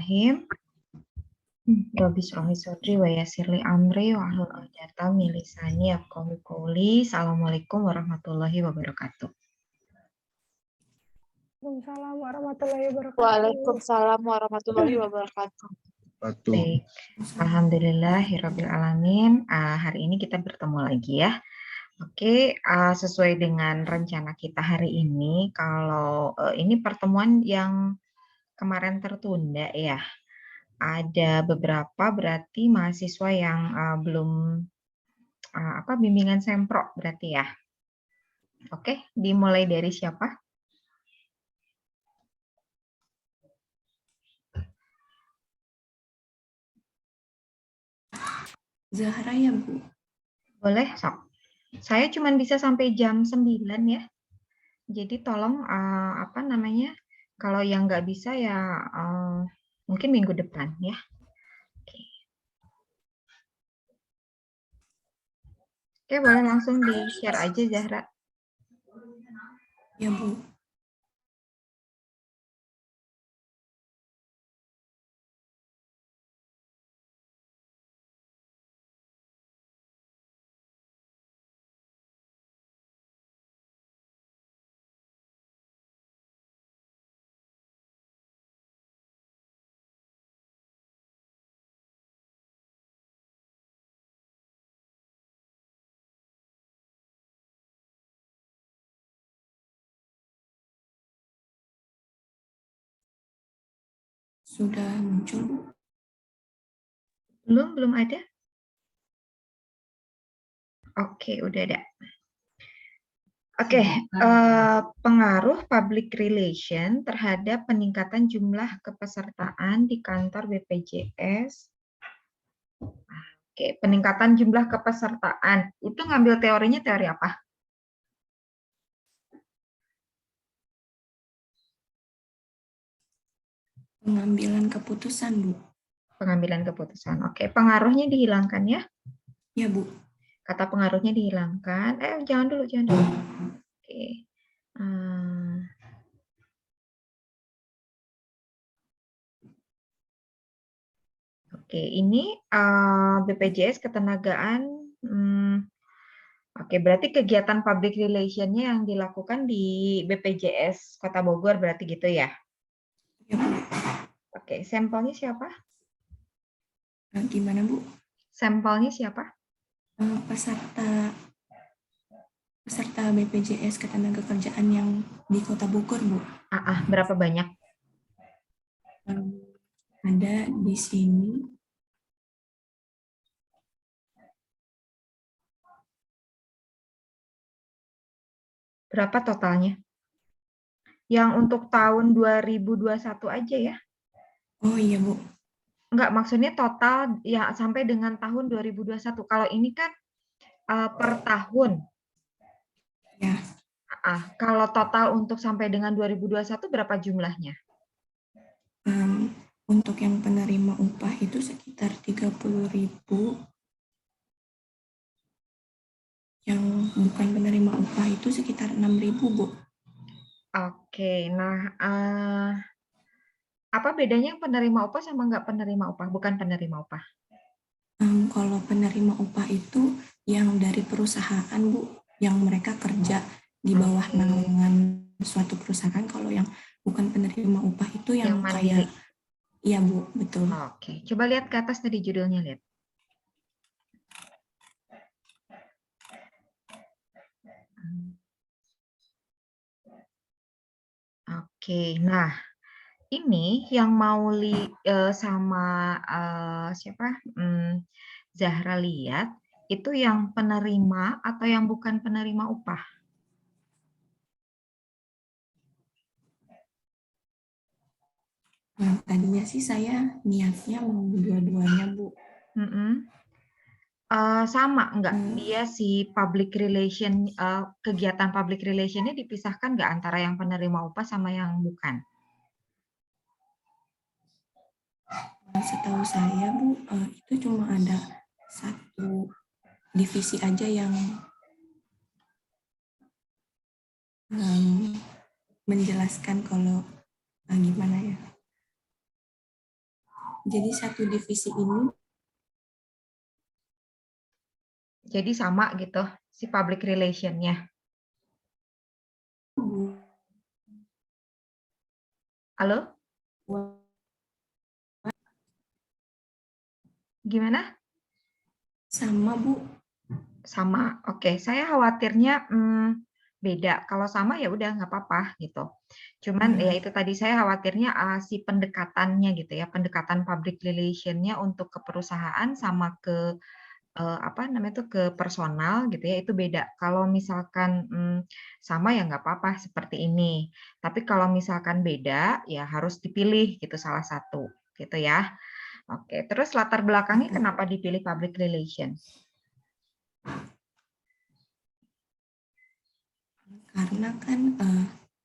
Bismillahirrahmanirrahim. Rabbi shrah li sadri wa yassir li amri wahlul 'uqdatam min lisani yafqahu qawli. Assalamualaikum warahmatullahi wabarakatuh. Waalaikumsalam warahmatullahi wabarakatuh. Waalaikumsalam warahmatullahi wabarakatuh. Baik, alhamdulillahirabbil alamin. Hari ini kita bertemu lagi ya. Oke, sesuai dengan rencana kita hari ini, kalau ini pertemuan yang kemarin tertunda ya. Ada beberapa berarti mahasiswa yang belum bimbingan sempro berarti ya. Oke, dimulai dari siapa? Zahra ya, Bu. Boleh, sok. Saya cuma bisa sampai jam 9 ya. Jadi tolong kalau yang nggak bisa ya mungkin minggu depan ya. Oke, boleh langsung di-share aja Zahra. Ya, Bu. Sudah muncul, Bu? Belum ada? Oke, udah ada. Oke, pengaruh public relation terhadap peningkatan jumlah kepesertaan di kantor BPJS. Oke, peningkatan jumlah kepesertaan. Itu ngambil teorinya teori apa? Pengambilan keputusan, Bu. Pengambilan keputusan. Oke, pengaruhnya dihilangkan ya? Ya, Bu. Kata pengaruhnya dihilangkan. Jangan dulu. Oke. Oke, ini BPJS Ketenagaan. Oke, berarti kegiatan public relation-nya yang dilakukan di BPJS Kota Bogor berarti gitu ya? Ya, Bu. Oke, sampelnya siapa? Gimana, Bu? Sampelnya siapa? Peserta BPJS Ketenagakerjaan yang di Kota Bogor, Bu. Berapa banyak? Ada di sini. Berapa totalnya? Yang untuk tahun 2021 aja ya? Oh iya, Bu. Enggak, maksudnya total ya sampai dengan tahun 2021. Kalau ini kan per tahun. Ya. Kalau total untuk sampai dengan 2021 berapa jumlahnya? Untuk yang penerima upah itu sekitar 30.000. Yang bukan penerima upah itu sekitar 6.000, Bu. Oke, nah apa bedanya penerima upah sama nggak penerima upah? Bukan penerima upah. Kalau penerima upah itu yang dari perusahaan, Bu, yang mereka kerja di bawah naungan suatu perusahaan. Kalau yang bukan penerima upah itu yang mandiri. kayak, iya, Bu, betul. Oke, coba lihat ke atas tadi judulnya, lihat. Oke, nah ini yang mau sama siapa? Zahra lihat itu yang penerima atau yang bukan penerima upah? Nah, tadinya sih saya niatnya mau dua-duanya, Bu. Sama enggak? Dia si public relation, kegiatan public relation-nya dipisahkan nggak antara yang penerima upah sama yang bukan? Setahu saya, Bu, itu cuma ada satu divisi aja yang menjelaskan kalau gimana ya. Jadi satu divisi ini Jadi sama gitu si public relation-nya. Halo? Gimana? sama Bu. Sama. Oke, saya khawatirnya beda. Kalau sama ya udah nggak apa-apa gitu. Cuman ya itu tadi saya khawatirnya si pendekatannya gitu ya, pendekatan public relation-nya untuk ke perusahaan sama ke apa namanya itu ke personal gitu ya, itu beda. Kalau misalkan sama ya nggak apa-apa seperti ini. Tapi kalau misalkan beda ya harus dipilih gitu salah satu gitu ya. Oke, terus latar belakangnya kenapa dipilih public relation? Karena kan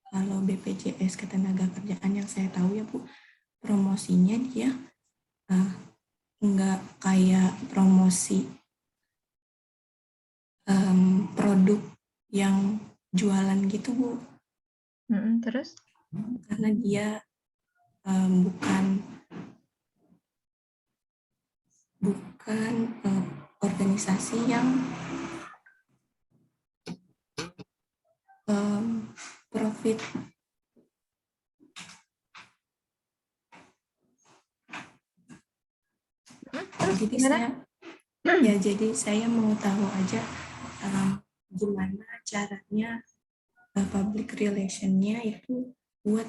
kalau BPJS Ketenagakerjaan yang saya tahu ya Bu, promosinya dia nggak kayak promosi produk yang jualan gitu Bu, Terus? karena dia bukan organisasi yang profit. Terus Jadi gimana? jadi saya mau tahu aja gimana caranya public relation-nya itu buat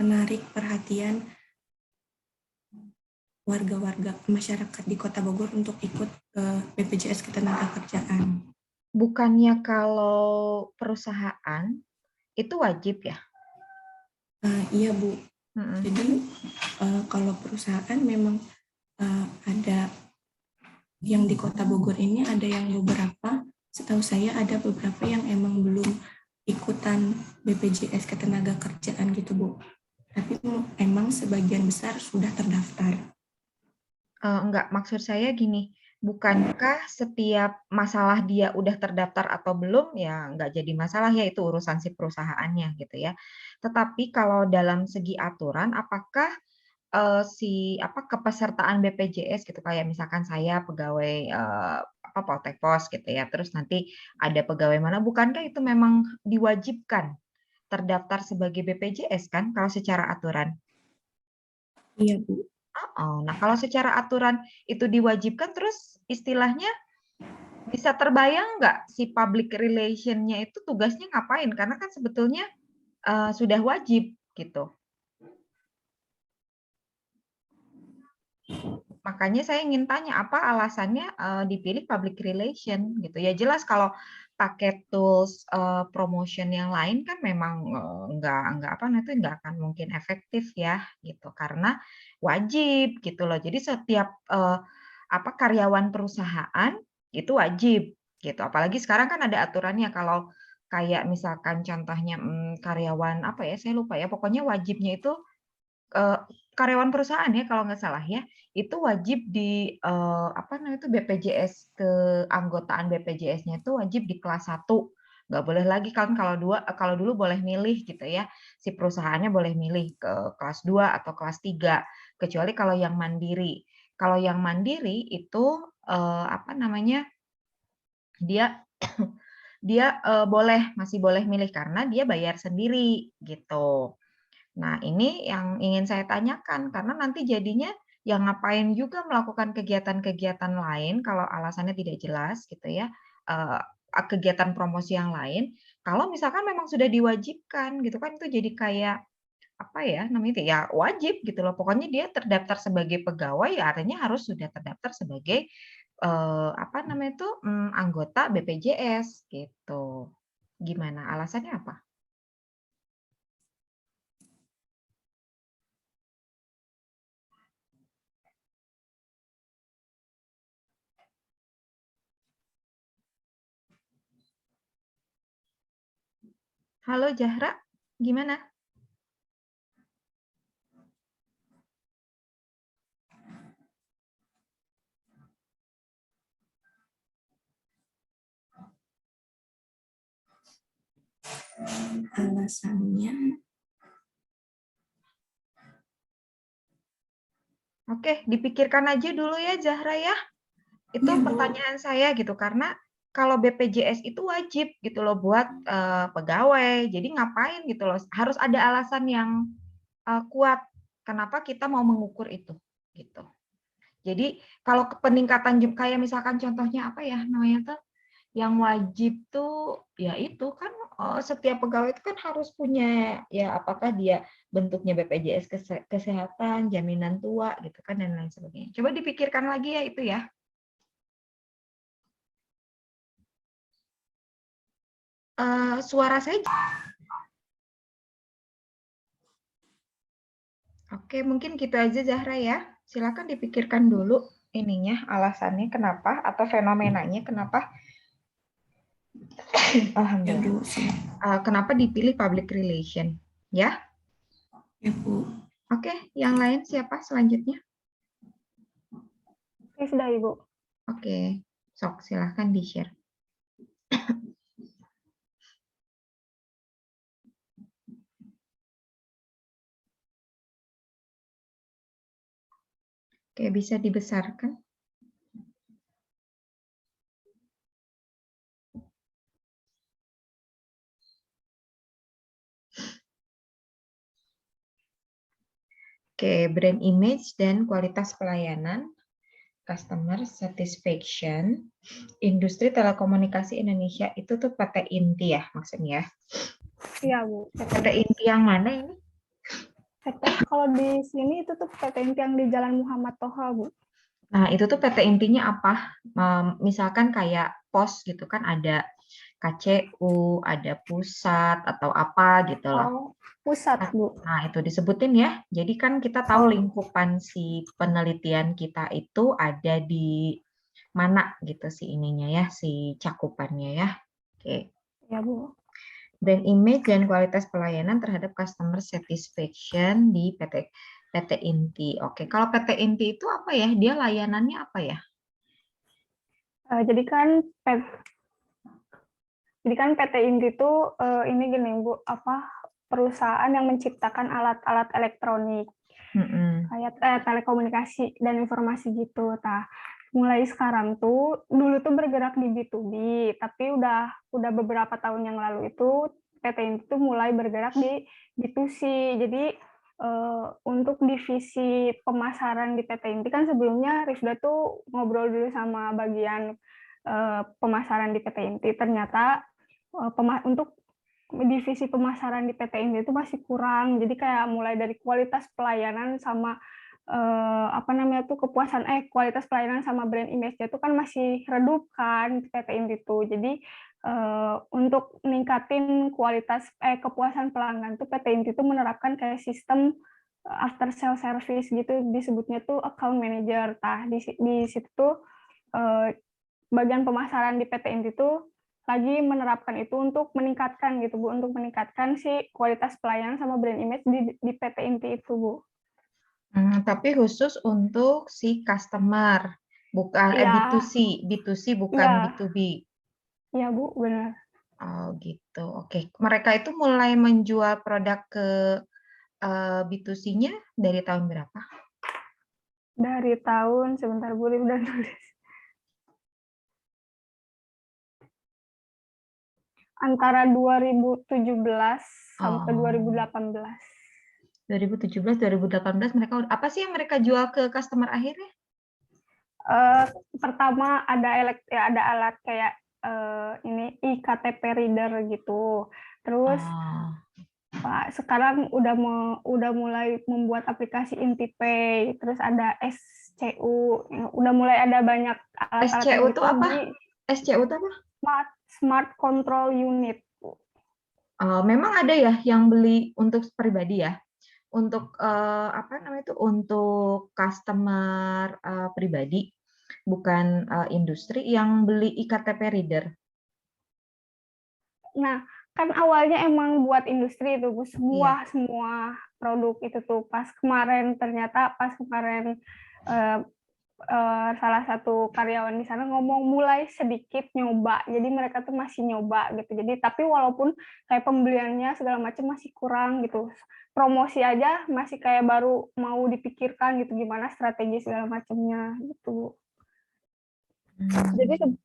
menarik perhatian warga-warga masyarakat di Kota Bogor untuk ikut ke BPJS Ketenagakerjaan. Bukannya kalau perusahaan itu wajib ya? Iya Bu. Jadi kalau perusahaan memang ada yang di Kota Bogor ini ada yang beberapa, setahu saya ada beberapa yang emang belum ikutan BPJS Ketenagakerjaan gitu Bu. Tapi emang sebagian besar sudah terdaftar. Enggak, maksud saya gini, bukankah setiap masalah dia udah terdaftar atau belum, ya nggak jadi masalah ya, itu urusan si perusahaannya gitu ya. Tetapi kalau dalam segi aturan, apakah si apa kepesertaan BPJS gitu kayak misalkan saya pegawai apa Poltek Pos gitu ya, terus nanti ada pegawai mana, bukankah itu memang diwajibkan terdaftar sebagai BPJS kan kalau secara aturan? Iya Bu. Nah kalau secara aturan itu diwajibkan, terus istilahnya bisa terbayang nggak si public relation-nya itu tugasnya ngapain? Karena kan sebetulnya sudah wajib gitu. Makanya saya ingin tanya apa alasannya dipilih public relation gitu. Ya jelas kalau pakai tools promotion yang lain kan memang nggak apa namanya itu nggak akan mungkin efektif ya gitu karena wajib gitu loh. Jadi setiap apa karyawan perusahaan itu wajib gitu. Apalagi sekarang kan ada aturannya kalau kayak misalkan contohnya karyawan apa ya saya lupa ya pokoknya wajibnya itu karyawan perusahaan ya kalau nggak salah ya, itu wajib di apa namanya itu BPJS keanggotaan BPJS-nya itu wajib di kelas 1, nggak boleh lagi kan kalau kalau dulu boleh milih gitu ya, si perusahaannya boleh milih ke kelas 2 atau kelas 3, kecuali kalau yang mandiri. Kalau yang mandiri itu, apa namanya, dia dia, masih boleh milih karena dia bayar sendiri gitu. Nah, ini yang ingin saya tanyakan, karena nanti jadinya ya ngapain juga melakukan kegiatan-kegiatan lain kalau alasannya tidak jelas gitu ya, eee, kegiatan promosi yang lain, kalau misalkan memang sudah diwajibkan gitu kan, itu jadi kayak, apa ya namanya itu, ya wajib gitu loh. Pokoknya dia terdaftar sebagai pegawai, ya artinya harus sudah terdaftar sebagai, apa namanya itu, anggota BPJS gitu. Gimana, alasannya apa? Halo Zahra, gimana? Alasannya Oke, dipikirkan aja dulu ya Zahra ya. Itu Iya, Bu. pertanyaan saya gitu, karena kalau BPJS itu wajib gitu loh buat pegawai. Jadi ngapain gitu loh? Harus ada alasan yang kuat kenapa kita mau mengukur itu gitu. Jadi kalau peningkatan kayak misalkan contohnya apa ya namanya tuh yang wajib tuh ya itu kan setiap pegawai itu kan harus punya ya apakah dia bentuknya BPJS kesehatan, jaminan tua gitu kan dan lain sebagainya. Coba dipikirkan lagi ya itu ya. Suara saya oke, mungkin gitu aja Zahra ya. Silakan dipikirkan dulu ininya alasannya kenapa atau fenomenanya kenapa Ya, alhamdulillah. Bu. Siap. Kenapa dipilih public relation ya? Ya, Bu. Oke, yang lain siapa selanjutnya? Sudah, Ibu. Oke, sok silahkan di-share. Oke, bisa dibesarkan. Oke, brand image dan kualitas pelayanan, customer satisfaction, industri telekomunikasi Indonesia itu tuh PT Inti ya maksudnya. Iya, Bu. PT Inti yang mana ini? Kalau di sini itu tuh PT Inti yang di Jalan Muhammad Toha, Bu. Nah, itu tuh PT intinya apa? Misalkan kayak pos gitu kan ada KCU, ada pusat atau apa gitu loh. Oh, pusat, Bu. Nah, itu disebutin ya. Jadi kan kita tahu lingkupan si penelitian kita itu ada di mana gitu si ininya ya, si cakupannya ya. Oke. Ya, Bu. Brand image dan kualitas pelayanan terhadap customer satisfaction di PT Inti. Oke, kalau PT Inti itu apa ya? Dia layanannya apa ya? Jadi kan PT Inti itu ini gini, Bu, apa perusahaan yang menciptakan alat-alat elektronik kayak telekomunikasi dan informasi gitu. Nah, mulai sekarang tuh dulu tuh bergerak di B2B, tapi udah beberapa tahun yang lalu itu PT Inti tuh mulai bergerak di B2C. Jadi untuk divisi pemasaran di PT Inti kan sebelumnya Rifda tuh ngobrol dulu sama bagian pemasaran di PT Inti. Ternyata untuk divisi pemasaran di PT Inti itu masih kurang. Jadi kayak mulai dari kualitas pelayanan sama apa namanya tuh kualitas pelayanan sama brand image itu kan masih redup kan PT Inti itu. Jadi untuk meningkatin kepuasan pelanggan tuh PT Inti itu menerapkan kayak sistem after sale service gitu, disebutnya tuh account manager. Nah, di situ tuh bagian pemasaran di PT Inti tuh lagi menerapkan itu untuk meningkatkan gitu, Bu, untuk meningkatkan si kualitas pelayanan sama brand image di PT Inti itu, Bu. Tapi khusus untuk si customer, bukan Iya, B2C bukan iya, B2B. iya, Bu, benar. Oh gitu. Oke, mereka itu mulai menjual produk ke B2C-nya dari tahun berapa? Dari tahun sebentar Bu, udah nulis. Antara 2017 sampai Oh, 2018. 2017, 2018 mereka apa sih yang mereka jual ke customer akhirnya? Pertama ada alat kayak ini iKTP reader gitu. Terus Oh, Pak, sekarang udah mulai membuat aplikasi IntiPay, terus ada SCU, udah mulai ada banyak alat-alat SCU kayak itu gitu apa? di SCU itu apa? Smart Control Unit. Memang ada ya yang beli untuk pribadi ya. Untuk apa namanya itu untuk customer pribadi, bukan industri yang beli iKTP reader. Nah, kan awalnya emang buat industri itu, Bu, Iya. semua produk itu tuh pas kemarin salah satu karyawan di sana ngomong mulai sedikit nyoba, jadi mereka tuh masih nyoba gitu. Jadi tapi walaupun kayak pembeliannya segala macam masih kurang gitu. promosi aja masih kayak baru mau dipikirkan gitu gimana strategi segala macamnya gitu.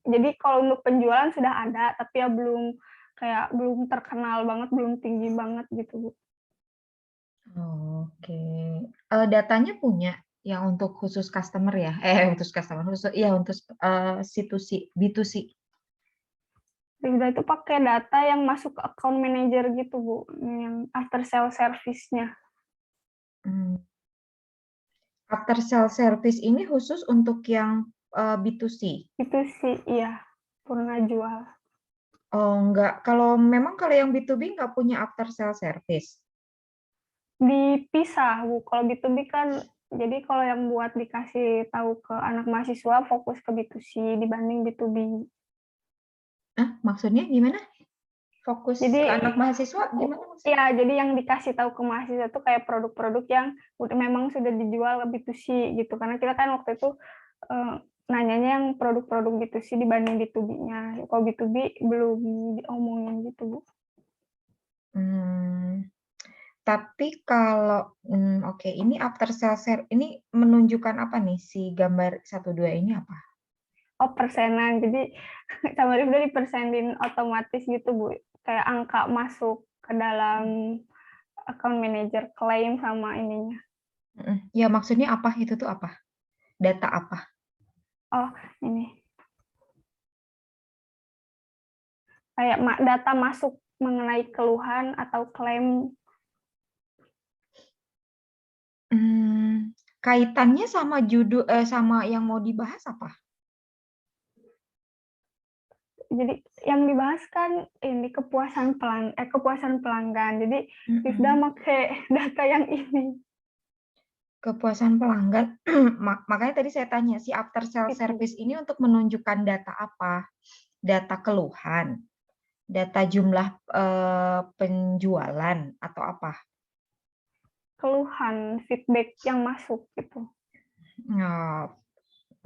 Jadi kalau untuk penjualan sudah ada, tapi ya belum terkenal banget, belum tinggi banget gitu, Bu. Oke. Datanya punya yang untuk khusus customer ya? Untuk customer khusus ya untuk situsi B2C. Kita itu pakai data yang masuk ke account manager gitu, Bu, yang after sale service-nya. After sale service ini khusus untuk yang B2C? B2C, iya, purna jual. Oh, enggak. Kalau yang B2B nggak punya after sale service? Dipisah, Bu. Kalau B2B kan, jadi kalau yang buat dikasih tahu ke anak mahasiswa fokus ke B2C dibanding B2B. Maksudnya gimana? Fokus Jadi, ke anak mahasiswa gimana maksudnya? iya, jadi yang dikasih tahu ke mahasiswa itu kayak produk-produk yang memang sudah dijual ke B2C gitu. Karena kita kan waktu itu nanyanya yang produk-produk B2C dibanding B2B-nya. Kalau B2B belum diomongin gitu, Bu. Tapi kalau oke, ini after sale ini menunjukkan apa nih si gambar 12 ini apa? Oh, persenan. Jadi sama udah dipersenin otomatis gitu, Bu. Kayak angka masuk ke dalam account manager claim sama ininya. Ya maksudnya apa itu tuh apa? Data apa? Oh, ini. Kayak data masuk mengenai keluhan atau klaim. Kaitannya sama judul sama yang mau dibahas apa? Jadi yang dibahas kan ini kepuasan pelanggan. Jadi Rifda pakai data yang ini. Kepuasan pelanggan. Makanya tadi saya tanya si after sale service ini untuk menunjukkan data apa? Data keluhan, data jumlah penjualan atau apa? Keluhan, feedback yang masuk gitu.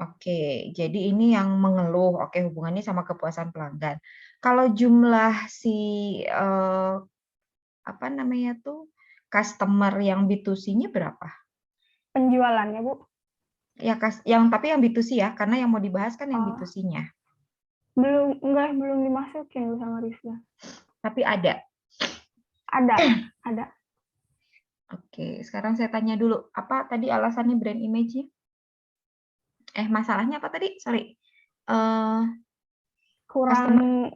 Oke, jadi ini yang mengeluh. Oke, hubungannya sama kepuasan pelanggan. Kalau jumlah si apa namanya tuh customer yang B2C-nya berapa? Penjualannya, Bu? Ya, tapi yang B2C ya, karena yang mau dibahas kan yang B2C-nya. Belum dimasukin sama Rizla. Tapi ada. Ada. Oke, sekarang saya tanya dulu, apa tadi alasannya brand image-nya? Masalahnya apa tadi? Sorry. Kurang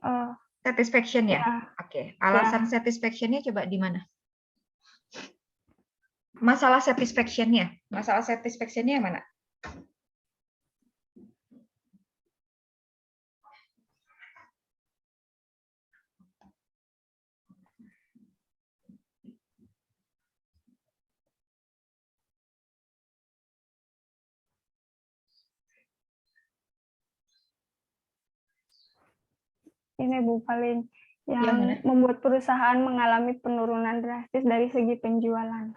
satisfaction ya? Ya. Oke, alasan satisfaction-nya coba di mana? Masalah satisfaction-nya mana? Ini, Bu, paling yang membuat perusahaan mengalami penurunan drastis dari segi penjualan.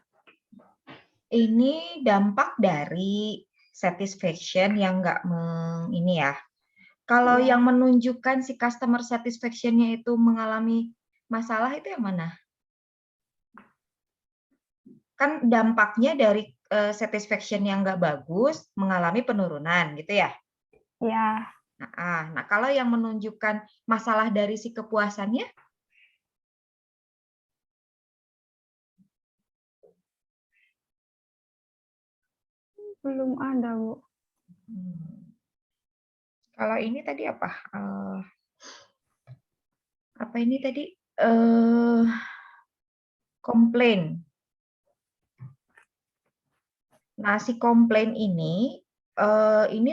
Ini dampak dari satisfaction yang nggak ini ya. Kalau yang menunjukkan si customer satisfaction-nya itu mengalami masalah itu yang mana? Kan dampaknya dari satisfaction yang nggak bagus mengalami penurunan gitu ya? Ya. Nah, kalau yang menunjukkan masalah dari si kepuasannya? Belum ada, Bu. Kalau ini tadi apa? Apa ini tadi? Komplain. Nah, si komplain ini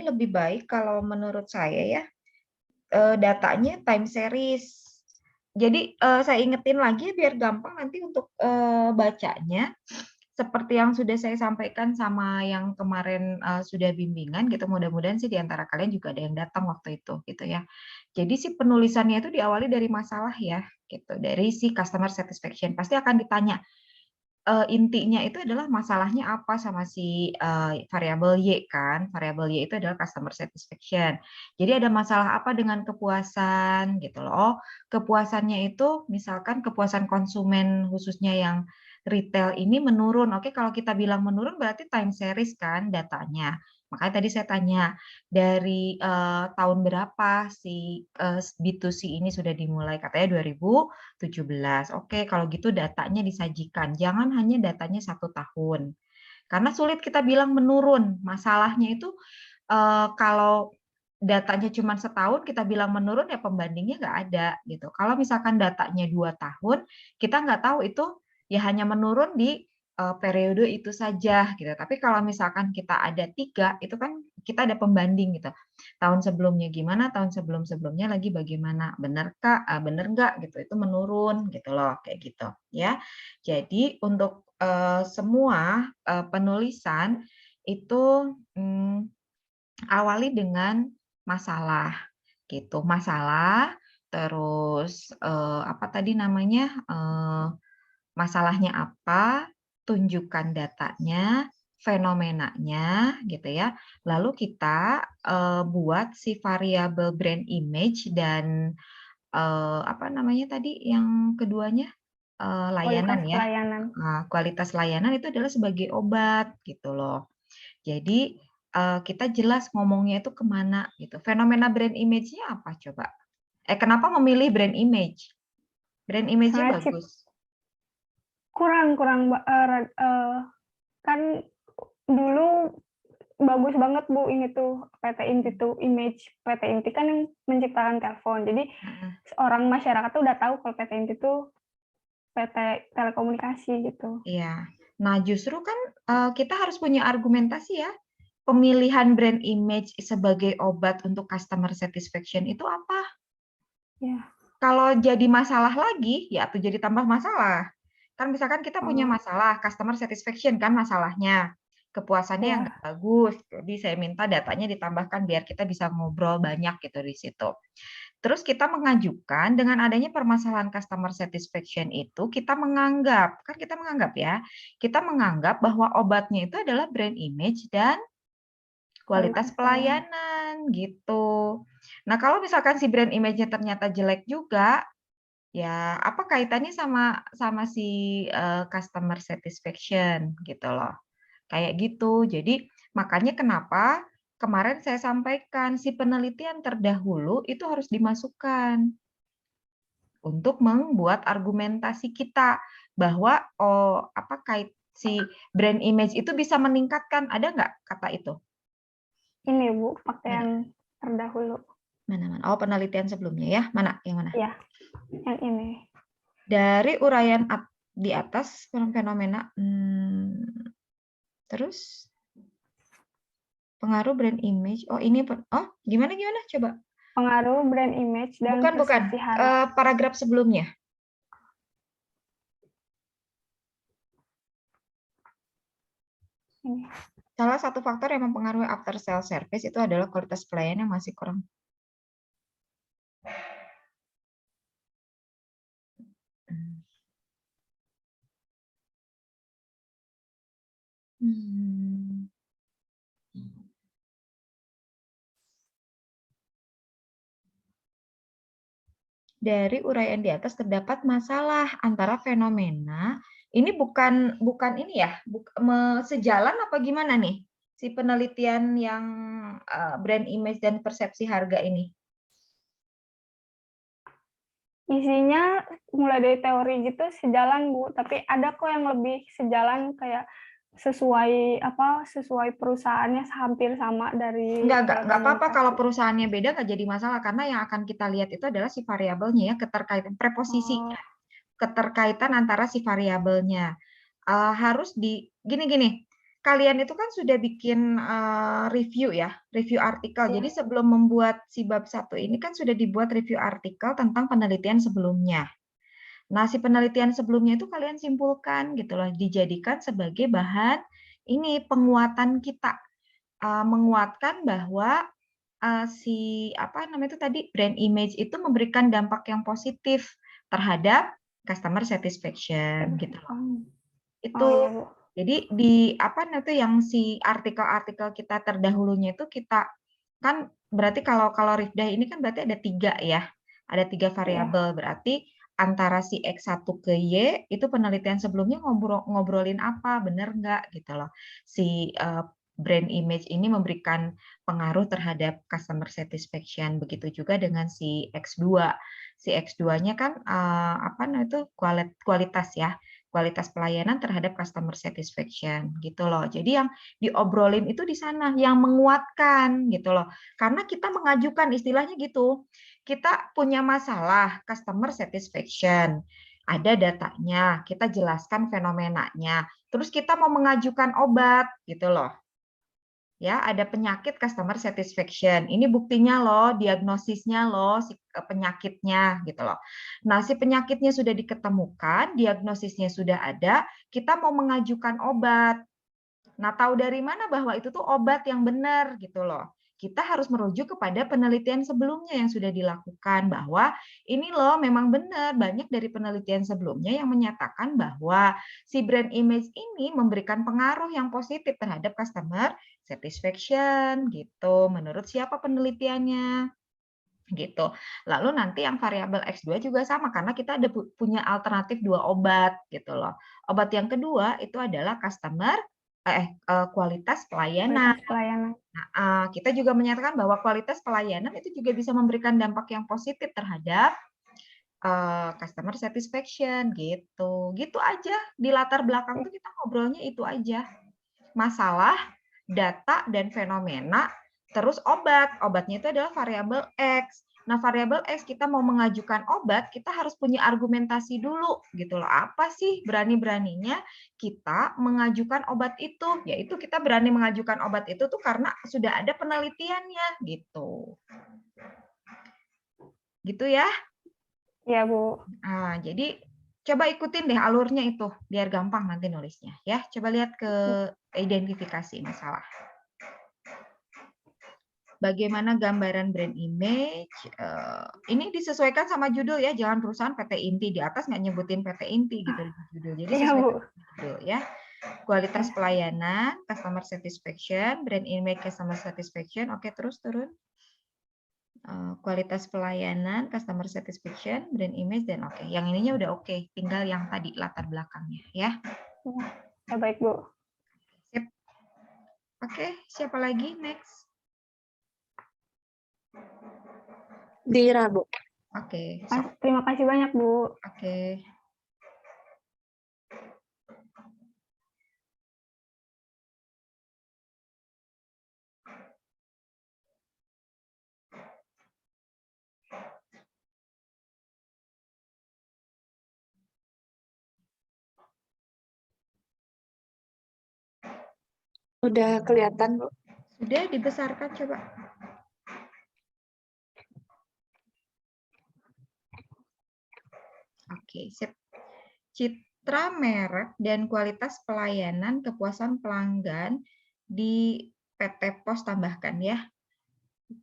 lebih baik kalau menurut saya ya, datanya time series. Jadi saya ingetin lagi biar gampang nanti untuk bacanya. Seperti yang sudah saya sampaikan sama yang kemarin sudah bimbingan gitu, mudah-mudahan sih di antara kalian juga ada yang datang waktu itu gitu ya. Jadi si penulisannya itu diawali dari masalah ya, gitu, dari si customer satisfaction. Pasti akan ditanya intinya itu adalah masalahnya apa sama si variabel Y kan, variabel Y itu adalah customer satisfaction. Jadi ada masalah apa dengan kepuasan gitu loh. Kepuasannya itu misalkan kepuasan konsumen khususnya yang retail ini menurun. Oke, kalau kita bilang menurun berarti time series kan datanya. Makanya tadi saya tanya, dari tahun berapa si B2C ini sudah dimulai? Katanya 2017. Oke, kalau gitu datanya disajikan. Jangan hanya datanya 1 tahun. Karena sulit kita bilang menurun. Masalahnya itu kalau datanya cuma setahun kita bilang menurun ya pembandingnya nggak ada gitu. Kalau misalkan datanya 2 tahun, kita nggak tahu itu ya hanya menurun di periode itu saja gitu. Tapi kalau misalkan kita ada 3, itu kan kita ada pembanding gitu. Tahun sebelumnya gimana, tahun sebelum-sebelumnya lagi bagaimana, benar Kak, benar nggak gitu, itu menurun gitu loh, kayak gitu ya. Jadi untuk semua penulisan itu awali dengan masalah gitu, masalah, terus apa tadi namanya, masalahnya apa, tunjukkan datanya, fenomenanya gitu ya. Lalu kita buat si variabel brand image dan apa namanya tadi yang keduanya, layanan Kualitas ya. pelayanan. Kualitas layanan itu adalah sebagai obat gitu loh. Jadi kita jelas ngomongnya itu kemana gitu. Fenomena brand image-nya apa coba? Kenapa memilih brand image? Brand image-nya Soalnya bagus. kurang kan dulu bagus banget Bu ini tuh PT Inti tuh image PT Inti kan yang menciptakan telepon. Jadi orang masyarakat tuh udah tahu kalau PT Inti tuh PT telekomunikasi gitu. Iya. Nah, justru kan kita harus punya argumentasi ya. Pemilihan brand image sebagai obat untuk customer satisfaction itu apa? Ya. Kalau jadi masalah lagi, ya tuh jadi tambah masalah. Kan misalkan kita punya masalah customer satisfaction kan masalahnya. Kepuasannya yang nggak bagus. Jadi saya minta datanya ditambahkan biar kita bisa ngobrol banyak gitu di situ. Terus kita mengajukan dengan adanya permasalahan customer satisfaction itu kita menganggap, kan kita menganggap ya, kita menganggap bahwa obatnya itu adalah brand image dan kualitas pelayanan gitu. Nah, kalau misalkan si brand image-nya ternyata jelek juga, ya apa kaitannya sama si customer satisfaction gitu loh. Kayak gitu. Jadi makanya kenapa kemarin saya sampaikan si penelitian terdahulu itu harus dimasukkan untuk membuat argumentasi kita bahwa si brand image itu bisa meningkatkan, ada nggak kata itu? Ini Bu, pakaian terdahulu. Mana? Oh, penelitian sebelumnya ya. Mana? Yang mana? Ya, yang ini. Dari uraian di atas fenomena, terus pengaruh brand image. Oh, ini gimana coba? Pengaruh brand image dan persepsi harga. Paragraf sebelumnya. Ini. Salah satu faktor yang mempengaruhi after sale service itu adalah kualitas pelayanan yang masih kurang. Dari uraian di atas terdapat masalah antara fenomena ini bukan ini ya, sejalan apa gimana nih si penelitian yang brand image dan persepsi harga ini? Isinya mulai dari teori gitu sejalan Bu, tapi ada kok yang lebih sejalan kayak sesuai perusahaannya hampir sama dari Enggak apa-apa kalau perusahaannya beda nggak jadi masalah karena yang akan kita lihat itu adalah si variabelnya ya, keterkaitan preposisinya. Keterkaitan antara si variabelnya. Harus gini, kalian itu kan sudah bikin review ya, review artikel. Jadi sebelum membuat si bab 1 ini kan sudah dibuat review artikel tentang penelitian sebelumnya. Nah, si penelitian sebelumnya itu kalian simpulkan gitu loh, dijadikan sebagai bahan ini penguatan kita. Menguatkan bahwa si brand image itu memberikan dampak yang positif terhadap customer satisfaction gitu loh. Itu jadi yang si artikel-artikel kita terdahulunya itu kita kan berarti kalau Rifdah ini kan berarti ada 3 ya. Ada 3 variabel, berarti antara si X1 ke Y, itu penelitian sebelumnya ngobrolin apa, bener nggak gitu loh. Si brand image ini memberikan pengaruh terhadap customer satisfaction. Begitu juga dengan si X2. Si X2-nya kan apa namanya itu kualitas ya, kualitas pelayanan terhadap customer satisfaction gitu loh. Jadi yang diobrolin itu di sana, yang menguatkan gitu loh. Karena kita mengajukan istilahnya gitu. Kita punya masalah customer satisfaction, ada datanya, kita jelaskan fenomenanya, terus kita mau mengajukan obat gitu loh. Ya, ada penyakit customer satisfaction. Ini buktinya loh, diagnosisnya loh, si penyakitnya gitu loh. Nah, si penyakitnya sudah diketemukan, diagnosisnya sudah ada, kita mau mengajukan obat. Nah, tahu dari mana bahwa itu tuh obat yang benar gitu loh. Kita harus merujuk kepada penelitian sebelumnya yang sudah dilakukan bahwa ini loh memang benar, banyak dari penelitian sebelumnya yang menyatakan bahwa si brand image ini memberikan pengaruh yang positif terhadap customer satisfaction gitu. Menurut siapa penelitiannya? Gitu. Lalu nanti yang variabel X2 juga sama karena kita ada punya alternatif 2 obat gitu loh. Obat yang kedua itu adalah kualitas pelayanan. Kualitas pelayanan. Nah, kita juga menyatakan bahwa kualitas pelayanan itu juga bisa memberikan dampak yang positif terhadap customer satisfaction gitu. Gitu aja. Di latar belakang tuh kita ngobrolnya itu aja. Masalah, data dan fenomena, terus obat. Obatnya itu adalah variabel X. Nah, variabel X kita mau mengajukan obat, kita harus punya argumentasi dulu gitu loh. Apa sih berani-beraninya kita mengajukan obat itu? Yaitu kita berani mengajukan obat itu tuh karena sudah ada penelitiannya gitu. Gitu ya. Iya, Bu. Nah, jadi coba ikutin deh alurnya itu biar gampang nanti nulisnya ya. Coba lihat ke identifikasi masalah. Bagaimana gambaran brand image? Ini disesuaikan sama judul ya, jangan perusahaan PT Inti. Di atas nggak nyebutin PT Inti gitu di judul. Jadi sesuaikan judul ya. Kualitas pelayanan, customer satisfaction, brand image, customer satisfaction. Oke, terus turun. Kualitas pelayanan, customer satisfaction, brand image, dan oke. Yang ininya udah oke. Tinggal yang tadi latar belakangnya ya. Ya, baik, Bu. Sip. Oke, siapa lagi? Next. Dira, Bu. Oke. Terima kasih banyak, Bu. Oke. Udah kelihatan, Bu? Sudah dibesarkan coba. Oke, sip. Citra merek dan kualitas pelayanan kepuasan pelanggan di PT Pos tambahkan ya.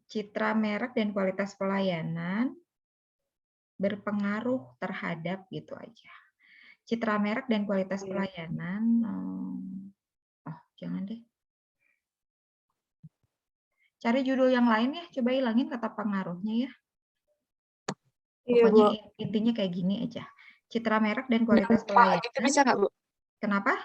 Citra merek dan kualitas pelayanan berpengaruh terhadap gitu aja. Citra merek dan kualitas pelayanan, jangan deh. Cari judul yang lain ya, coba hilangin kata pengaruhnya ya. Pokoknya intinya kayak gini aja. Citra merek dan kualitas pelayanan. Itu bisa nggak, Bu? Kenapa?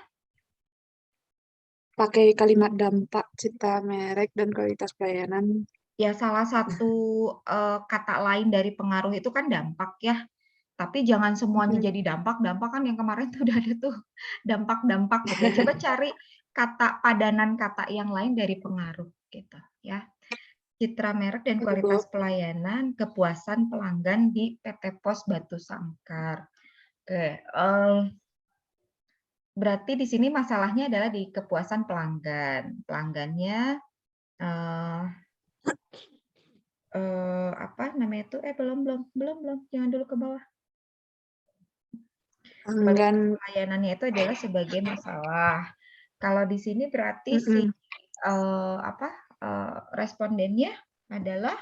Pakai kalimat dampak, citra merek, dan kualitas pelayanan. Ya, salah satu kata lain dari pengaruh itu kan dampak ya. Tapi jangan semuanya jadi dampak. Dampak kan yang kemarin tuh udah ada tuh dampak-dampak gitu. Coba cari kata padanan kata yang lain dari pengaruh gitu ya. Citra merek dan kualitas pelayanan, kepuasan pelanggan di PT Pos Batu Sangkar. Oke, berarti di sini masalahnya adalah di kepuasan pelanggan. Pelanggannya apa namanya itu? Belum. Jangan dulu ke bawah. Kualitas pelayanannya itu adalah sebagai masalah. Kalau di sini berarti si respondennya adalah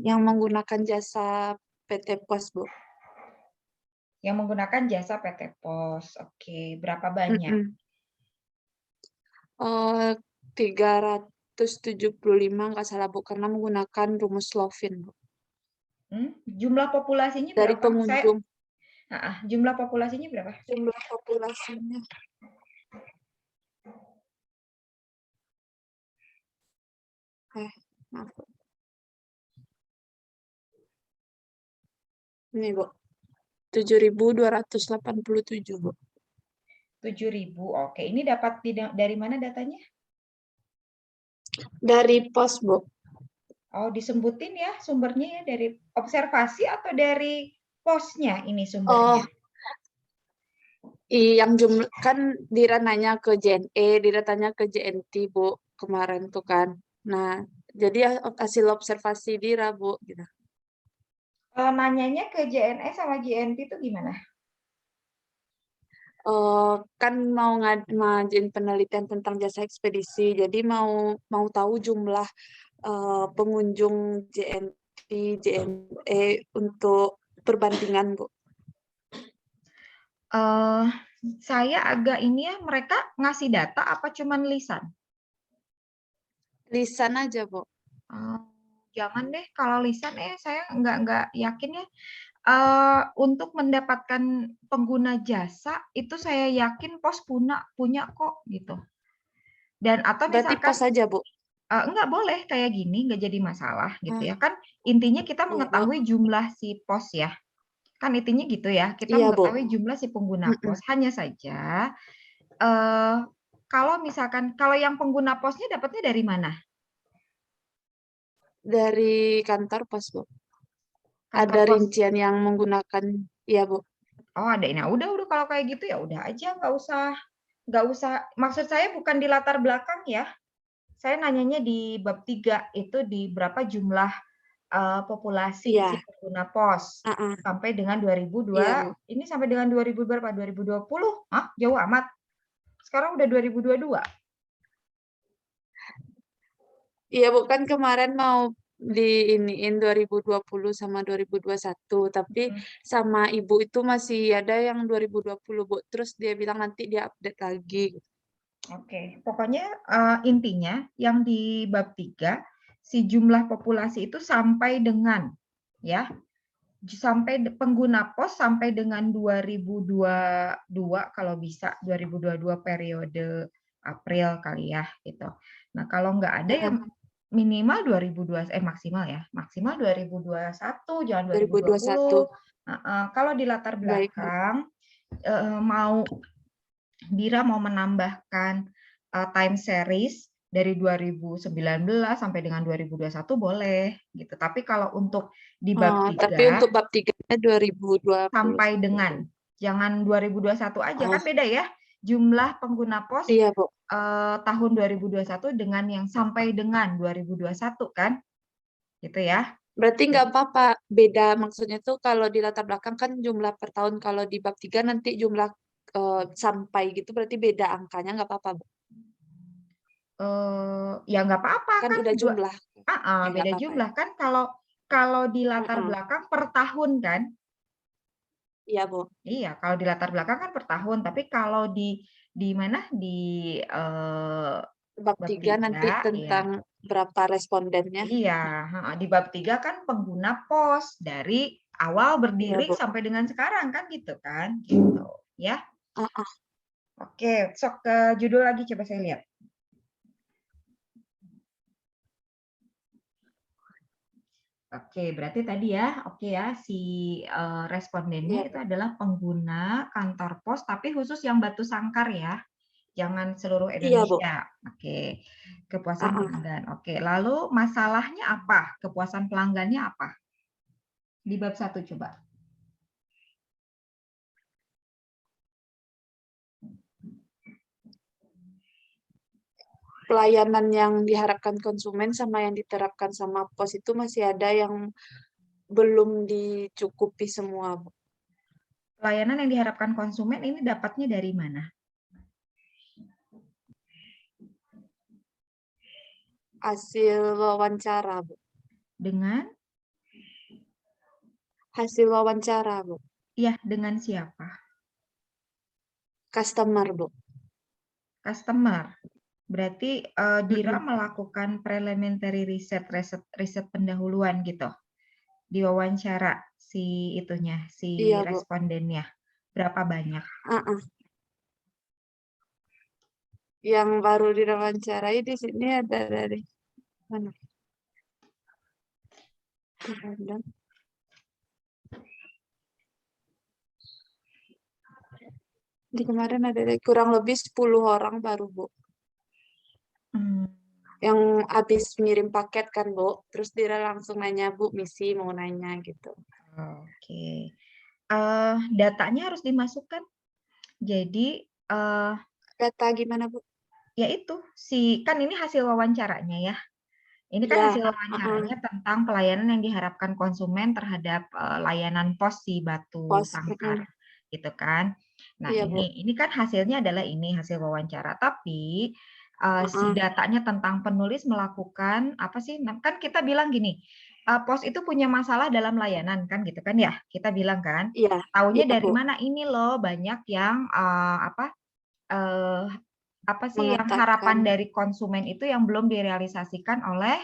yang menggunakan jasa PT Pos, Bu. Yang menggunakan jasa PT Pos. Oke, berapa banyak? 375 nggak salah, Bu, karena menggunakan rumus Lovin, Bu. Jumlah populasinya dari berapa? pengunjung. Jumlah populasinya berapa? Jumlah populasinya. Maaf. Ini, Bu. 7.287, Bu. 7.000. Oke, ini dapat dari mana datanya? Dari pos, Bu. Oh, disebutin ya sumbernya ya, dari observasi atau dari posnya ini sumbernya? Yang jumlah kan Dira nanya ke JNE, Dira tanya ke JNT, Bu, kemarin tuh kan. Nah, jadi hasil observasi Dira, Bu, gitu. Nanyanya ke JNE sama JNT itu gimana? Kan mau ngajuin penelitian tentang jasa ekspedisi, jadi mau tahu jumlah pengunjung JNT, JNE untuk perbandingan, Bu. Saya agak ini ya, mereka ngasih data apa cuman lisan? Lisan aja, Bu. Jangan deh, kalau lisan saya nggak yakin ya. Untuk mendapatkan pengguna jasa itu saya yakin pos punya kok gitu. Dan atau Berarti misalkan pos aja, Bu. Enggak boleh kayak gini, nggak jadi masalah gitu ya. Kan intinya kita Iya, Bu. mengetahui jumlah si pos ya. Kan intinya gitu ya, kita Iya, Bu. mengetahui jumlah si pengguna pos. Hanya saja kalau misalkan kalau yang pengguna posnya dapatnya dari mana? Dari kantor pos, Bu. Kantor Ada pos. rincian yang menggunakan, iya, Bu. Oh, ada. Nah, udah kalau kayak gitu ya udah aja, nggak usah. Maksud saya bukan di latar belakang ya. Saya nanyanya di bab 3 itu di berapa jumlah populasi Iya. si pengguna pos sampai dengan 2002. Iya, Bu. Ini sampai dengan 2000 berapa? 2020? Hah? Jauh amat. Sekarang udah 2022. Iya, Bu, kan kemarin mau diiniin 2020 sama 2021, tapi sama Ibu itu masih ada yang 2020, Bu. Terus dia bilang nanti dia update lagi. Oke, pokoknya intinya yang di bab 3 si jumlah populasi itu sampai dengan ya sampai pengguna pos sampai dengan 2022 kalau bisa 2022 periode April kali ya gitu. Nah, kalau nggak ada ya minimal 2020 maksimal ya. Maksimal 2021 jangan 2020. 2021. Kalau di latar Baik, Bu. belakang Dira mau menambahkan time series dari 2019 sampai dengan 2021 boleh gitu. Tapi kalau untuk di bab 3 Tapi untuk bab 3-nya 2020. sampai dengan jangan 2021 aja kan beda ya jumlah pengguna pos Iya, Bu. tahun 2021 dengan yang sampai dengan 2021 kan gitu ya. Berarti nggak apa-apa, beda maksudnya tuh kalau di latar belakang kan jumlah per tahun, kalau di bab 3 nanti jumlah sampai gitu berarti beda angkanya, nggak apa-apa, Bu. Ya nggak apa-apa Kan kan udah jumlah. Ya, nggak beda apa-apa jumlah ya. kan kalau di latar belakang per tahun kan. Iya, Bu. Iya, kalau di latar belakang kan per tahun, tapi kalau di mana di Bab bab 3 nanti 3 ya. tentang berapa respondennya. Iya, di bab 3 kan pengguna pos dari awal Iya, berdiri Bu. sampai dengan sekarang kan gitu kan, gitu ya. Oke, sok ke judul lagi coba saya lihat. Oke, berarti tadi ya, oke ya, si respondennya Iya, itu Bu. adalah pengguna kantor pos, tapi khusus yang Batu Sangkar ya, jangan seluruh Iya, Bu. Indonesia. Oke, kepuasan pelanggan. Oke, lalu masalahnya apa? Kepuasan pelanggannya apa? Di bab 1 coba. Pelayanan yang diharapkan konsumen sama yang diterapkan sama pos itu masih ada yang belum dicukupi semua, Bu. Pelayanan yang diharapkan konsumen ini dapatnya dari mana? Hasil wawancara, Bu. Dengan? Hasil wawancara, Bu. Iya, dengan siapa? Customer, Bu. Customer. Berarti Dira melakukan preliminary riset pendahuluan gitu. diwawancara si itunya, si Iya, Bu. respondennya? Berapa banyak? Yang baru diwawancarai di sini ada dari mana? Di kemarin ada kurang lebih 10 orang baru, Bu. Yang habis ngirim paket kan, Bu. Terus dia langsung nanya, Bu, misi mau nanya gitu. Oke. Datanya harus dimasukkan. Jadi data gimana, Bu? Yaitu kan ini hasil wawancaranya ya. Ini kan Ya, hasil wawancaranya tentang pelayanan yang diharapkan konsumen terhadap layanan pos si Batu pos. Sangkar, gitu kan. Nah, Iya, Bu. ini kan hasilnya adalah ini hasil wawancara. Tapi si datanya tentang penulis melakukan apa sih? Nah, kan kita bilang gini, pos itu punya masalah dalam layanan kan, gitu kan ya? Kita bilang kan. Iya. Taunya Iya, dari Bu. mana? Ini loh banyak yang apa sih yang Mengatakan. harapan dari konsumen itu yang belum direalisasikan oleh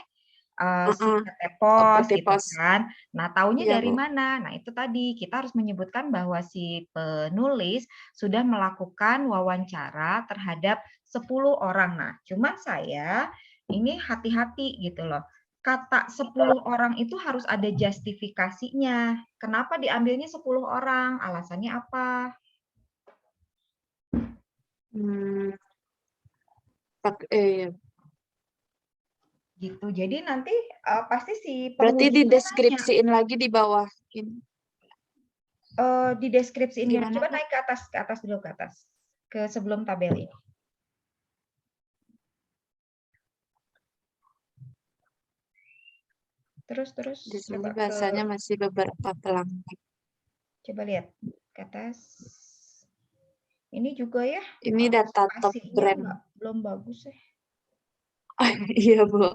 si PT PT gitu Pos. kan. Nah, taunya Iya, dari Bu. mana? Nah, itu tadi kita harus menyebutkan bahwa si penulis sudah melakukan wawancara terhadap 10 orang. Nah, cuman saya ini hati-hati gitu loh. Kata 10 orang itu harus ada justifikasinya. Kenapa diambilnya 10 orang? Alasannya apa? Iya. Gitu. Jadi nanti pasti si Berarti penguji itu nanya. dideskripsiin lagi di bawah. Dideskripsiin gimana? Gimana, Coba Bu? naik ke atas dulu ke atas. Ke sebelum tabel ini. Terus. Di sini Coba bahasanya masih beberapa pelanggan. Coba lihat ke atas. Ini juga ya. Ini data top brand. Belum bagus ya. Iya, Bu.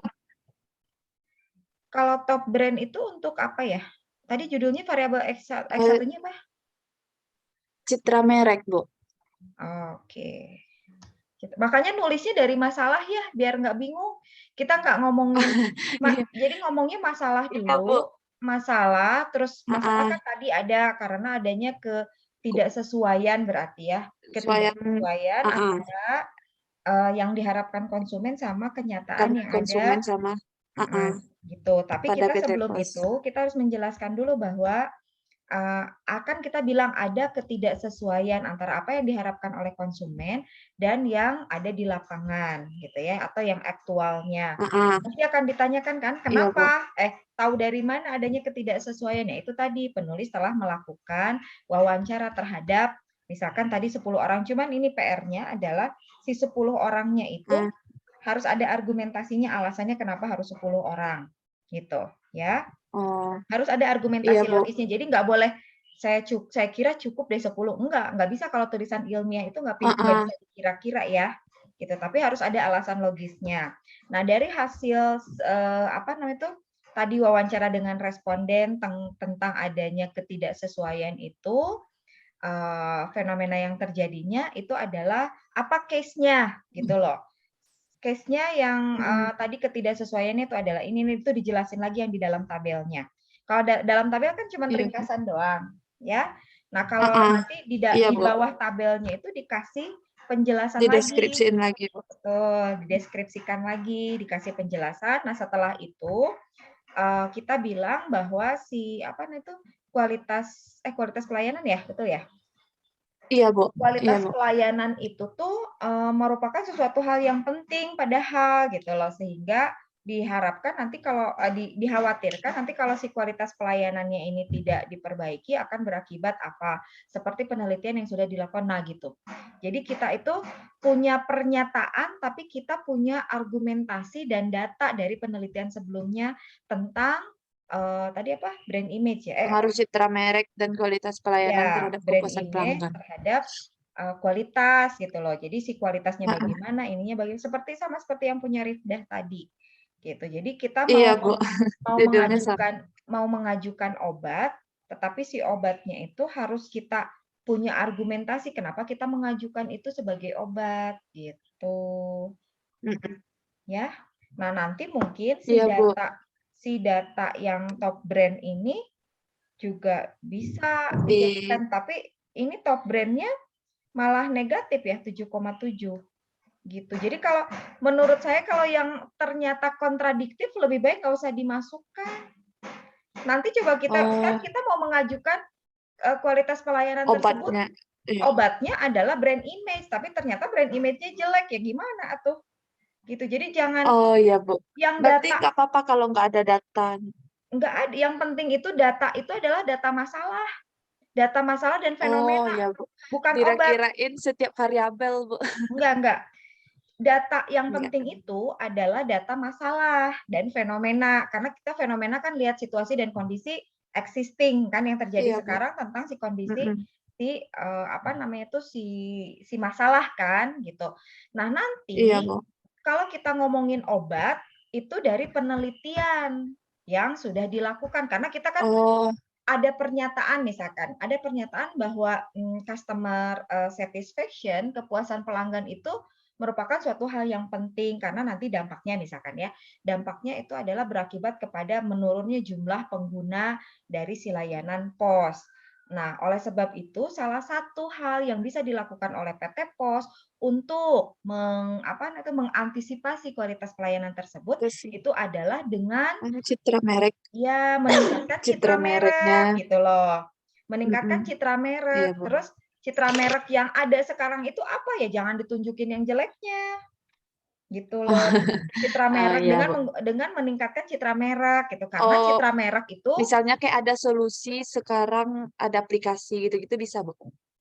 Kalau top brand itu untuk apa ya? Tadi judulnya variabel X1-nya apa? Citra merek, Bu. Oke. Makanya nulisnya dari masalah ya, biar nggak bingung. Kita nggak ngomongin, jadi ngomongnya masalah dulu, masalah, terus masalah kan tadi ada karena adanya ketidaksesuaian berarti ya, ketidaksesuaian antara yang diharapkan konsumen sama kenyataan yang konsumen ada. sama Gitu. Tapi kita sebelum itu kita harus menjelaskan dulu bahwa akan kita bilang ada ketidaksesuaian antara apa yang diharapkan oleh konsumen dan yang ada di lapangan gitu ya, atau yang aktualnya. Pasti akan ditanyakan kan kenapa? Tahu dari mana adanya ketidaksesuaian? Ya itu tadi penulis telah melakukan wawancara terhadap misalkan tadi 10 orang, cuman ini PR-nya adalah si 10 orangnya itu harus ada argumentasinya, alasannya kenapa harus 10 orang gitu ya. Harus ada argumentasi logisnya. Jadi nggak boleh saya kira cukup deh 10. Enggak bisa kalau tulisan ilmiah itu nggak bisa dikira-kira ya. Gitu. Tapi harus ada alasan logisnya. Nah, dari hasil tadi wawancara dengan responden tentang adanya ketidaksesuaian itu fenomena yang terjadinya itu adalah apa case-nya gitu loh. Case-nya yang tadi ketidaksesuaiannya itu adalah ini itu dijelasin lagi yang di dalam tabelnya. Kalau dalam tabel kan cuma ringkasan doang, ya. Nah, kalau nanti di bawah tabelnya itu dikasih penjelasan dideskripsiin lagi. Betul, dideskripsikan lagi, dikasih penjelasan. Nah, setelah itu kita bilang bahwa si kualitas pelayanan ya, betul ya? Iya, Bu. Kualitas pelayanan itu tuh merupakan sesuatu hal yang penting padahal gitu loh, sehingga diharapkan nanti kalau dikhawatirkan nanti kalau si kualitas pelayanannya ini tidak diperbaiki akan berakibat apa seperti penelitian yang sudah dilakukan gitu. Jadi kita itu punya pernyataan tapi kita punya argumentasi dan data dari penelitian sebelumnya tentang tadi apa brand image ya harus citra merek dan kualitas pelayanan terhadap kepuasan pelanggan terhadap kualitas gitu loh. Jadi si kualitasnya bagaimana, ininya bagaimana seperti yang punya Rifdah tadi gitu. Jadi kita mau mengajukan obat, tetapi si obatnya itu harus kita punya argumentasi kenapa kita mengajukan itu sebagai obat gitu. Ya. Nah, nanti mungkin si data yang top brand ini juga bisa dijadikan, tapi ini top brandnya malah negatif ya 7,7 gitu. Jadi kalau menurut saya kalau yang ternyata kontradiktif lebih baik nggak usah dimasukkan. Nanti coba kita mau mengajukan kualitas pelayanan tersebut, obatnya adalah brand image, tapi ternyata brand image-nya jelek, ya gimana atuh? Gitu. Jadi jangan Bu. yang Berarti data nggak apa-apa kalau nggak ada data. Nggak ada. Yang penting itu data itu adalah data masalah. Data masalah dan fenomena. Ya, Bu. Bukan obat. Kira-kirain setiap variabel, Bu. Enggak. Data yang penting itu adalah data masalah dan fenomena. Karena kita fenomena kan lihat situasi dan kondisi existing kan yang terjadi sekarang tentang si kondisi si masalah kan gitu. Nah, nanti kalau kita ngomongin obat itu dari penelitian yang sudah dilakukan karena kita kan ada pernyataan misalkan, ada pernyataan bahwa customer satisfaction, kepuasan pelanggan itu merupakan suatu hal yang penting karena nanti dampaknya misalkan ya, dampaknya itu adalah berakibat kepada menurunnya jumlah pengguna dari si layanan pos. Nah, oleh sebab itu salah satu hal yang bisa dilakukan oleh PT Pos untuk mengantisipasi kualitas pelayanan tersebut itu adalah dengan citra merek. Ya, meningkatkan citra merek gitu loh. Meningkatkan citra merek. Terus citra merek yang ada sekarang itu apa ya? Jangan ditunjukin yang jeleknya. Gitu loh. Citra merek dengan meningkatkan citra merek gitu. Karena citra merek itu misalnya kayak ada solusi sekarang ada aplikasi gitu-gitu bisa, Bu.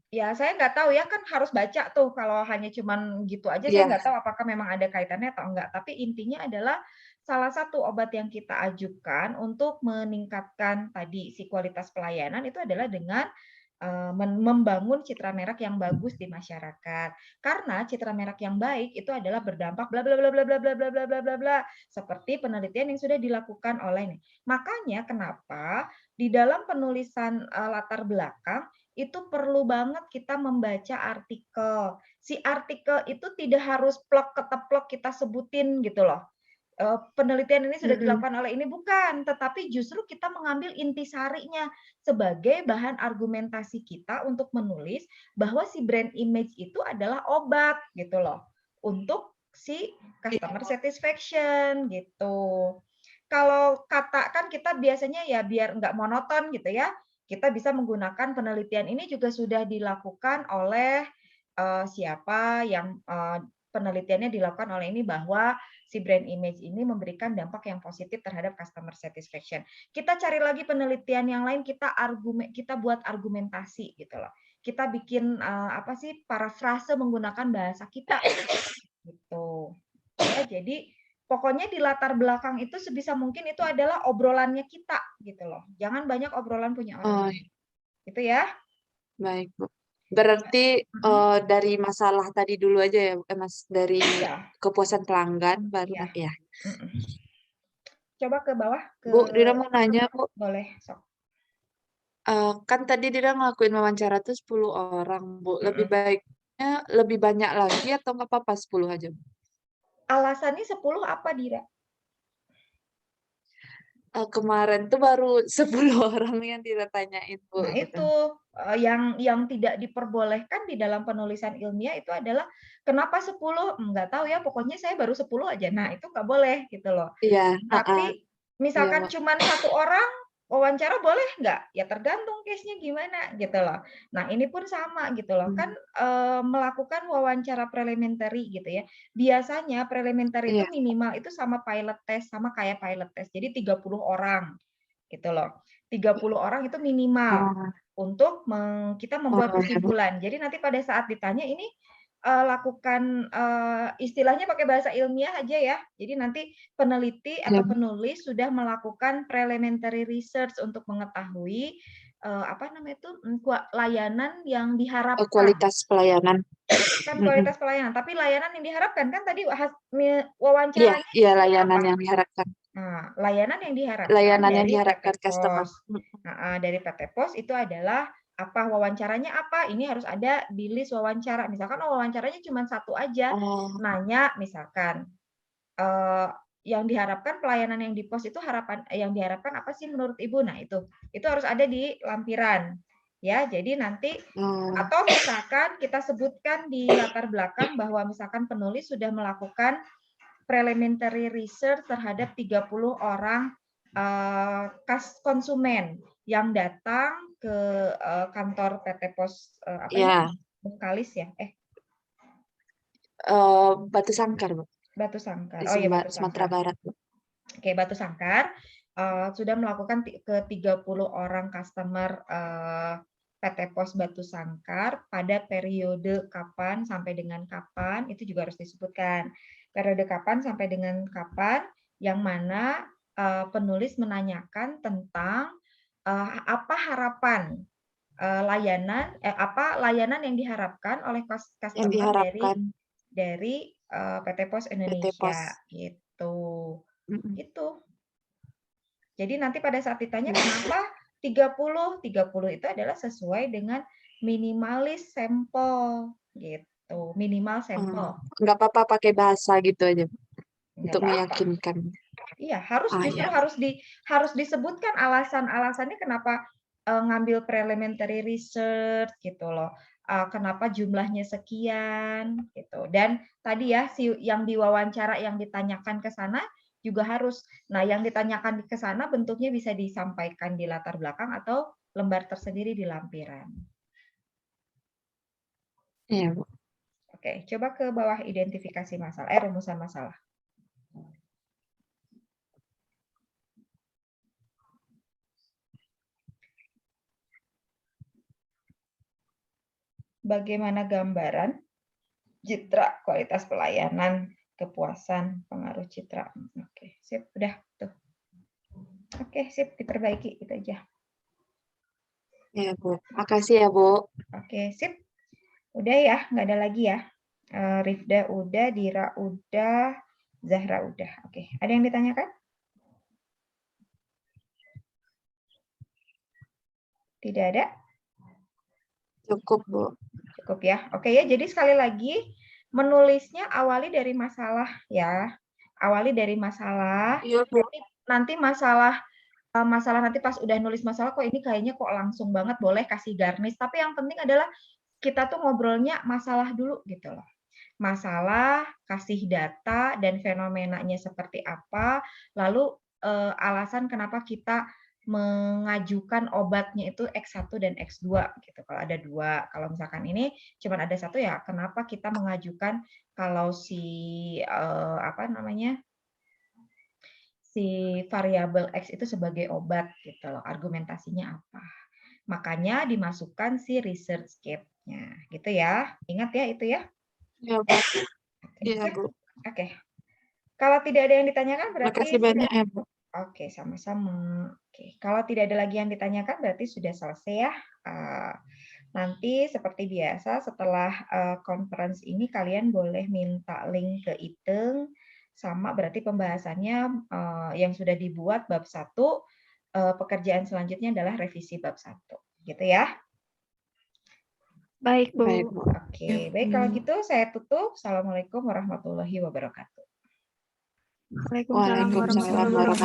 Ya, saya nggak tahu ya, kan harus baca tuh. Kalau hanya cuman gitu aja, saya nggak tahu apakah memang ada kaitannya atau enggak. Tapi intinya adalah salah satu obat yang kita ajukan untuk meningkatkan tadi si kualitas pelayanan itu adalah dengan membangun citra merek yang bagus di masyarakat. Karena citra merek yang baik itu adalah berdampak bla bla bla bla bla bla bla bla bla bla bla seperti penelitian yang sudah dilakukan oleh ini. Makanya kenapa di dalam penulisan latar belakang itu perlu banget kita membaca artikel. Si artikel itu tidak harus plek keteplek kita sebutin gitu loh. Penelitian ini sudah dilakukan oleh ini, bukan, tetapi justru kita mengambil intisarinya sebagai bahan argumentasi kita untuk menulis bahwa si brand image itu adalah obat gitu loh untuk si customer satisfaction gitu. Kalau kata kan kita biasanya ya biar nggak monoton gitu ya, kita bisa menggunakan penelitian ini juga sudah dilakukan oleh siapa yang penelitiannya dilakukan oleh ini bahwa si brand image ini memberikan dampak yang positif terhadap customer satisfaction. Kita cari lagi penelitian yang lain, kita buat argumentasi gitu loh. Kita bikin parafrase menggunakan bahasa kita gitu. Ya, jadi pokoknya di latar belakang itu sebisa mungkin itu adalah obrolannya kita gitu loh. Jangan banyak obrolan punya orang lain. Gitu ya. Baik, Bu. Berarti dari masalah tadi dulu aja ya, Mas, dari kepuasan pelanggan baru ya. Coba ke bawah. Bu, Dira mau nanya, Bu. Boleh, sok. Kan tadi Dira ngelakuin wawancara tuh 10 orang, Bu. Lebih baiknya lebih banyak lagi atau nggak apa-apa 10 aja, Bu? Alasannya 10 apa, Dira? Kemarin tuh baru 10 orang yang Dira tanyain, Bu. Nah, itu yang tidak diperbolehkan di dalam penulisan ilmiah itu adalah kenapa 10? Nggak tahu ya, pokoknya saya baru 10 aja. Nah, itu nggak boleh gitu loh. Iya, Tapi misalkan cuma 1 orang wawancara boleh nggak? Ya tergantung case-nya gimana gitu loh. Nah, ini pun sama gitu loh. Kan melakukan wawancara preliminary gitu ya. Biasanya preliminary itu minimal itu sama pilot test, sama kayak pilot test. Jadi 30 orang gitu loh. 30 orang itu minimal untuk kita membuat kesimpulan. Jadi nanti pada saat ditanya ini lakukan istilahnya pakai bahasa ilmiah aja ya. Jadi nanti peneliti atau penulis sudah melakukan preliminary research untuk mengetahui layanan yang diharapkan. Kualitas pelayanan. Kan kualitas pelayanan, tapi layanan yang diharapkan kan tadi wawancaranya. Iya, layanan yang diharapkan. Nah, layanan yang diharapkan PT Pos. Dari PT Pos itu adalah apa wawancaranya apa? Ini harus ada di list wawancara. Misalkan wawancaranya cuma 1 aja, nanya misalkan yang diharapkan pelayanan yang di pos itu yang diharapkan apa sih menurut Ibu? Nah, itu harus ada di lampiran. Ya, jadi nanti atau misalkan kita sebutkan di latar belakang bahwa misalkan penulis sudah melakukan preliminary research terhadap 30 orang konsumen yang datang ke kantor PT Pos Bengkalis ya? Batu Sangkar, Bu. Batu Sangkar. Di Oh iya, Batu Sumatera Sangkar. Barat, Bu. Oke, Batu Sangkar sudah melakukan ke 30 orang customer PT Pos Batu Sangkar pada periode kapan sampai dengan kapan, itu juga harus disebutkan. Periode kapan sampai dengan kapan, yang mana penulis menanyakan tentang apa harapan layanan yang diharapkan oleh customer dari PT Pos Indonesia gitu. Gitu. Jadi nanti pada saat ditanya kenapa 30 itu adalah sesuai dengan minimalis sampel gitu, minimal sampel. Nggak apa-apa pakai bahasa gitu aja Nggak untuk meyakinkan. Iya, harus disebutkan alasannya kenapa ngambil preliminary research gitu loh. Kenapa jumlahnya sekian gitu. Dan tadi ya yang diwawancara yang ditanyakan ke sana juga harus. Nah, yang ditanyakan ke sana bentuknya bisa disampaikan di latar belakang atau lembar tersendiri di lampiran. Iya, Bu. Oke, coba ke bawah identifikasi masalah, rumusan masalah. Bagaimana gambaran citra kualitas pelayanan, kepuasan, pengaruh citra. Oke, sip, udah tuh. Oke, sip, diperbaiki itu aja. Ya, Bu. Makasih ya, Bu. Oke, sip. Udah ya, nggak ada lagi ya. Rifda udah, Dira udah, Zahra udah. Oke, ada yang ditanyakan? Tidak ada? Cukup, Bu. Cukup ya. Oke ya, jadi sekali lagi menulisnya awali dari masalah ya. Awali dari masalah. Iya, Bu. Nanti masalah nanti pas udah nulis masalah kok ini kayaknya kok langsung banget, boleh kasih garnish. Tapi yang penting adalah kita tuh ngobrolnya masalah dulu gitu loh. Masalah, kasih data dan fenomenanya seperti apa, lalu alasan kenapa kita mengajukan obatnya itu X1 dan X2 gitu. Kalau ada 2, kalau misalkan ini cuma ada 1 ya kenapa kita mengajukan kalau si si variabel X itu sebagai obat gitu loh. Argumentasinya apa? Makanya dimasukkan si research kit-nya gitu ya. Ingat ya itu ya. Iya, Bu. Iya, Bu. Oke. Kalau tidak ada yang ditanyakan berarti makasih banyak ya, Bu. Oke, sama-sama. Oke, kalau tidak ada lagi yang ditanyakan berarti sudah selesai ya. Nanti seperti biasa setelah conference ini kalian boleh minta link ke Iteng, sama berarti pembahasannya yang sudah dibuat bab 1, pekerjaan selanjutnya adalah revisi bab 1. Gitu ya. Baik, Bu. Baik, Bu. Oke, baik kalau gitu saya tutup. Assalamualaikum warahmatullahi wabarakatuh. Waalaikumsalam warahmatullahi wabarakatuh.